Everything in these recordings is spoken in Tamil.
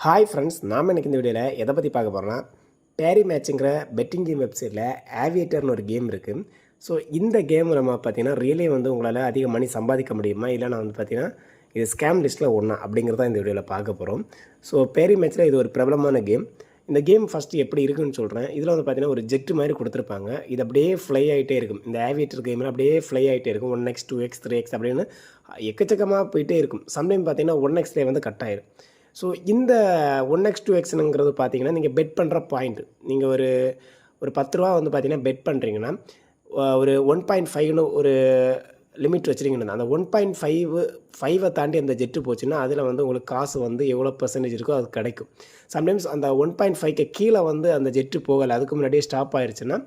ஹாய் ஃப்ரெண்ட்ஸ், நாம் எனக்கு இந்த வீடியோவில் எதை பற்றி பார்க்க போகிறோன்னா, பேரி மேட்சுங்கிற பெட்டிங் கேம் வெப்சைட்டில் ஆவியேட்டர்னு ஒரு கேம் இருக்குது. ஸோ இந்த கேம் நம்ம பார்த்தீங்கன்னா ரியலே உங்களால் அதிக மணி சம்பாதிக்க முடியுமா, இல்லைனா பார்த்தீங்கன்னா இது ஸ்கேம் லிஸ்ட்டில் ஒன்றா அப்படிங்கிறத இந்த வீடியோவில் பார்க்க போகிறோம். ஸோ பேரி மேட்ச்சில் இது ஒரு பிரபலமான கேம். இந்த கேம் ஃபஸ்ட்டு எப்படி இருக்குன்னு சொல்கிறேன். இதில் பார்த்தீங்கன்னா ஒரு ஜெட்டு மாதிரி கொடுத்துருப்பாங்க. இது அப்படியே ஃப்ளை ஆகிட்டே இருக்கும். இந்த ஆவியேட்டர் கேமில் அப்படியே ஃப்ளை ஆகிட்டே இருக்கும். 1x 2x 3x அப்படின்னு எக்கச்சக்கமாக போயிட்டே இருக்கும். சம்டைம் பார்த்தீங்கன்னா 1xலேயே கட் ஆகிடும். ஸோ இந்த 1x 2xங்கிறது பார்த்தீங்கன்னா நீங்கள் பெட் பண்ணுற பாயிண்ட். நீங்கள் ஒரு 10 ரூபா பார்த்தீங்கன்னா பெட் பண்ணுறீங்கன்னா ஒரு 1.5ன்னு ஒரு லிமிட் வச்சுருக்கீங்கன்னா அந்த 1.5 தாண்டி அந்த ஜெட்டு போச்சுன்னா அதில் உங்களுக்கு காசு எவ்வளோ பர்சன்டேஜ் இருக்கோ அது கிடைக்கும். சம்டைம்ஸ் அந்த 1.5க்கு கீழே அந்த ஜெட்டு போகலை, அதுக்கு முன்னாடியே ஸ்டாப் ஆயிடுச்சுன்னா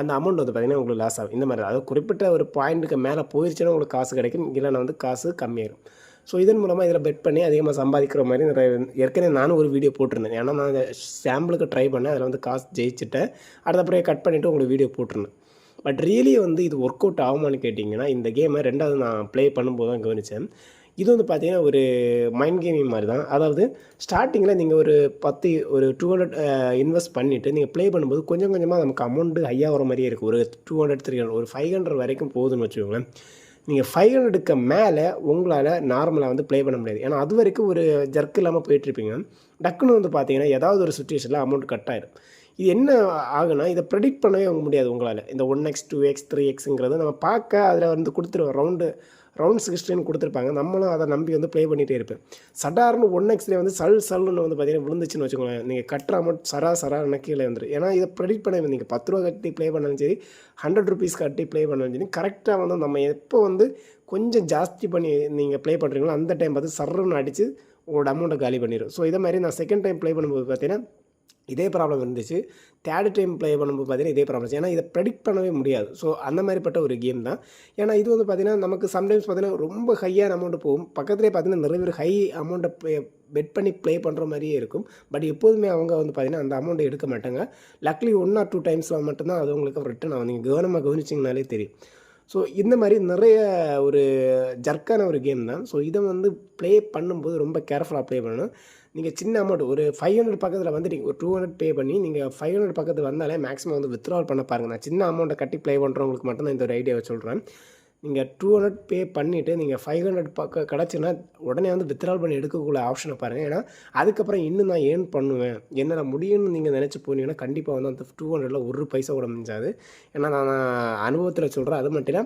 அந்த அமௌண்ட் பார்த்தீங்கன்னா உங்களுக்கு லாஸ் ஆகும். இந்த மாதிரி அதாவது குறிப்பிட்ட ஒரு பாயிண்ட்டுக்கு மேலே போயிடுச்சுன்னா உங்களுக்கு காசு கிடைக்கும், இல்லைன்னா காசு கம்மியாயிடும். ஸோ இதன் மூலமாக இதில் பெட் பண்ணி அதிகமாக சம்பாதிக்கிற மாதிரி ஏற்கனவே நானும் ஒரு வீடியோ போட்டிருந்தேன். ஏன்னா நான் சாம்பிளுக்கு ட்ரை பண்ணேன், அதில் காசு ஜெயிச்சிட்டேன். அடுத்தப்பறம் கட் பண்ணிவிட்டு உங்களுக்கு வீடியோ போட்டிருந்தேன். பட் ரியலி இது ஒர்க் அவுட் ஆகுமான்னு கேட்டிங்கன்னா இந்த கேமை ரெண்டாவது நான் ப்ளே பண்ணும்போது தான் கவனித்தேன். இது பார்த்தீங்கன்னா ஒரு மைண்ட் கேமிங் மாதிரி தான். அதாவது ஸ்டார்டிங்கில் நீங்கள் ஒரு 200 இன்வெஸ்ட் பண்ணிவிட்டு நீங்கள் ப்ளே பண்ணும்போது கொஞ்சம் கொஞ்சமாக நமக்கு அமௌண்ட்டு ஹையாக வர மாதிரியே இருக்குது. ஒரு 200 300 ஒரு 500 வரைக்கும் போகுதுன்னு வச்சுக்கோங்களேன். நீங்கள் 500க்கு மேலே உங்களால் நார்மலாக ப்ளே பண்ண முடியாது. ஏன்னா அது வரைக்கும் ஒரு ஜர்க் இல்லாமல் போயிட்டுருப்பீங்க. டக்குன்னு பார்த்தீங்கன்னா ஏதாவது ஒரு சுச்சுவேஷனில் அமௌண்ட் கட் ஆகிடும். இது என்ன ஆகுனா இதை ப்ரெடிக்ட் பண்ணவே முடியாது உங்களால். இந்த 1x 2x 3xங்கிறது நம்ம பார்க்க அதில் கொடுத்துருவோம். ரவுண்ட் 16 கொடுத்துருப்பாங்க. நம்மளும் அதை நம்பி ப்ளே பண்ணிகிட்டே இருப்பேன். சடார்னு 1xலேயே சல்லுன்னு பார்த்தீங்கன்னா விழுந்துச்சுன்னு வச்சுக்கோங்களேன். நீங்கள் கட்டுற அமௌண்ட் சரான கீழே வந்துடும். ஏன்னா இதை ப்ரெடிக்ட் பண்ண நீங்கள் 10 ரூபா கட்டி ப்ளே பண்ணாலும் சரி, 100 ருபீஸ் கட்டி ப்ளே பண்ணாலும் சரி, கரெக்டாக நம்ம எப்போ கொஞ்சம் ஜாஸ்தி பண்ணி நீங்கள் ப்ளே பண்ணுறீங்களோ அந்த டைம் பார்த்து சர்ன்னு அடித்து உங்களோட அமௌண்ட்டை காலி பண்ணிடும். ஸோ இதை மாதிரி நான் செகண்ட் டைம் ப்ளே பண்ணும்போது பார்த்தீங்கன்னா இதே ப்ராப்ளம் இருந்துச்சு. தேர்ட் டைம் ப்ளே பண்ணும்போது பார்த்தீங்கன்னா இதே ப்ராப்ளம். ஏன்னா இதை ப்ரெடிக்ட் பண்ணவே முடியாது. ஸோ அந்த மாதிரிப்பட்ட ஒரு கேம் தான். ஏன்னா இது பார்த்தீங்கன்னா நமக்கு சம்டைம்ஸ் பார்த்தீங்கன்னா ரொம்ப ஹையான அமௌண்ட்டு போகும். பக்கத்துலேயே பார்த்தீங்கன்னா நிறைய பேர் ஹை அமௌண்ட்டை பெட் பண்ணி ப்ளே பண்ணுற மாதிரியே இருக்கும். பட் எப்போதுமே அவங்க பார்த்தீங்கன்னா அந்த அமௌண்ட்டை எடுக்க மாட்டாங்க. லக்லி 1 or 2 டைம்ஸில் மட்டும்தான் அது உங்களுக்கு ரிட்டர்ன் ஆகும். நீங்கள் கவனமாக கவனிச்சிங்கனாலே தெரியும். ஸோ இந்த மாதிரி நிறைய ஒரு ஜர்க்கான ஒரு கேம் தான். ஸோ இதை ப்ளே பண்ணும்போது ரொம்ப கேர்ஃபுல்லாக ப்ளே பண்ணணும். நீங்கள் சின்ன அமௌண்ட் ஒரு 500 பக்கத்தில் நீங்கள் ஒரு 200 பே பண்ணி நீங்கள் 500 பக்கத்தில் வந்தாலே மேக்ஸிமம் வித்ட்ரால் பண்ண பாருங்கள். நான் சின்ன அமௌண்ட்டை கட்டி ப்ளே பண்ணுறவங்களுக்கு மட்டும்தான் இந்த ஒரு ஐடியாவை சொல்கிறேன். நீங்கள் 200 பே பண்ணிவிட்டு நீங்கள் 500 பக்கம் கிடச்சுன்னா உடனே வித்ட்ரால் பண்ணி எடுக்கக்கூடிய ஆப்ஷனை பாருங்கள். ஏன்னா அதுக்கப்புறம் இன்னும் நான் ஏர்ன் பண்ணுவேன், என்னால் முடியும்னு நீங்கள் நினச்சி போனீங்கன்னா கண்டிப்பாக அந்த 200ல் ஒரு பைசா கூட மிஞ்சாது. ஏன்னா நான் அனுபவத்தில் சொல்கிறேன். அது மட்டும் இல்லை,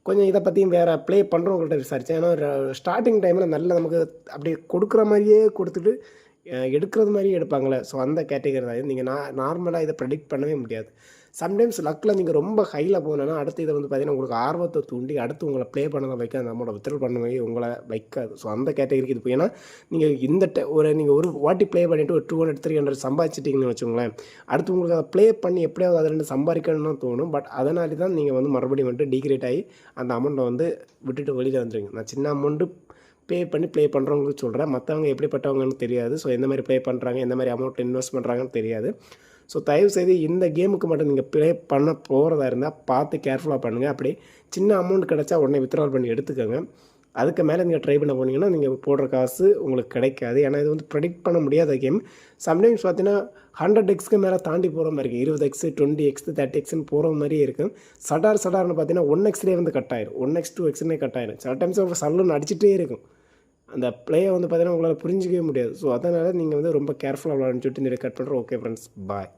கொஞ்சம் இதை பற்றியும் வேறு ப்ளே பண்ணுறவங்கள்ட்ட விசாரித்தேன். ஏன்னா ஸ்டார்டிங் டைமில் நல்லா நமக்கு அப்படி கொடுக்குற மாதிரியே கொடுத்துட்டு எடுக்கிறது மாதிரியே எடுப்பாங்களே. ஸோ அந்த கேட்டகரி தான். நீங்கள் நார்மலாக இதை ப்ரெடிக்ட் பண்ணவே முடியாது. சம்டைம்ஸ் லக்கில் நீங்கள் ரொம்ப ஹையில் போனோன்னா அடுத்து இதை பார்த்தீங்கன்னா உங்களுக்கு ஆர்வத்தை தூண்டி அடுத்து உங்களை ப்ளே பண்ண வைக்க நம்மளோட வித்ட்ரால் பண்ணவே உங்களை வைக்காது. ஸோ அந்த கேட்டகரிக்கு இது போய் ஏன்னா நீங்கள் நீங்கள் ஒரு வாட்டி ப்ளே பண்ணிவிட்டு ஒரு 200 300 சம்பாதிச்சிட்டிங்கன்னு வச்சுக்கோங்களேன். அடுத்து உங்களுக்கு அதை ப்ளே பண்ணி எப்படியாவது அதில் சம்பாதிக்கணும்னு தோணும். பட் அதனால தான் நீங்கள் மறுபடியும் டிகிரேட் ஆகி அந்த அமௌண்ட்டை விட்டுட்டு வெளியில் வந்துடுவீங்க. நான் சின்ன அமௌண்ட்டு பே பண்ணி ப்ளே பண்ணுறவங்களுக்கு சொல்கிறேன். மற்றவங்க எப்படிப்பட்டவங்கன்னு தெரியாது. ஸோ எந்த மாதிரி ப்ளே பண்ணுறாங்க, எந்த மாதிரி அமௌண்ட் இன்வெஸ்ட் பண்ணுறாங்கன்னு தெரியாது. ஸோ தயவுசெய்து இந்த கேமுக்கு மட்டும் நீங்கள் ப்ளே பண்ண போகிறதா இருந்தால் பார்த்து கேர்ஃபுல்லாக பண்ணுங்கள். அப்படி சின்ன அமௌண்ட் கிடச்சா உடனே வித்ட்ரால் பண்ணி எடுத்துக்கோங்க. அதுக்கு மேலே நீங்கள் ட்ரை பண்ண போனீங்கன்னா நீங்கள் போடுற காசு உங்களுக்கு கிடைக்காது. ஏன்னா இது ப்ரெடிக்ட் பண்ண முடியாத கேம். சம்டைம்ஸ் பார்த்தீங்கன்னா 100xக்கு மேலே தாண்டி போகிற மாதிரி இருக்குது. 20x 20x 30xன்னு போகிற மாதிரியே இருக்கும். சடார்னு பார்த்தீங்கன்னா 1xலேயே கட் ஆயிடும். 1x 2xன்னே கட் ஆயிடும். சில டைம்ஸ் சல்லுன்னு அடிச்சுட்டே இருக்கும். அந்த ப்ளேயை பார்த்தீங்கன்னா உங்களால் புரிஞ்சிக்கவே முடியாது. ஸோ அதனால் நீங்கள் ரொம்ப கேர்ஃபுல்லாக விளையாடுன்னு சொல்லிட்டு இந்த கட் பண்ணுறோம். ஓகே ஃப்ரெண்ட்ஸ், பாய்.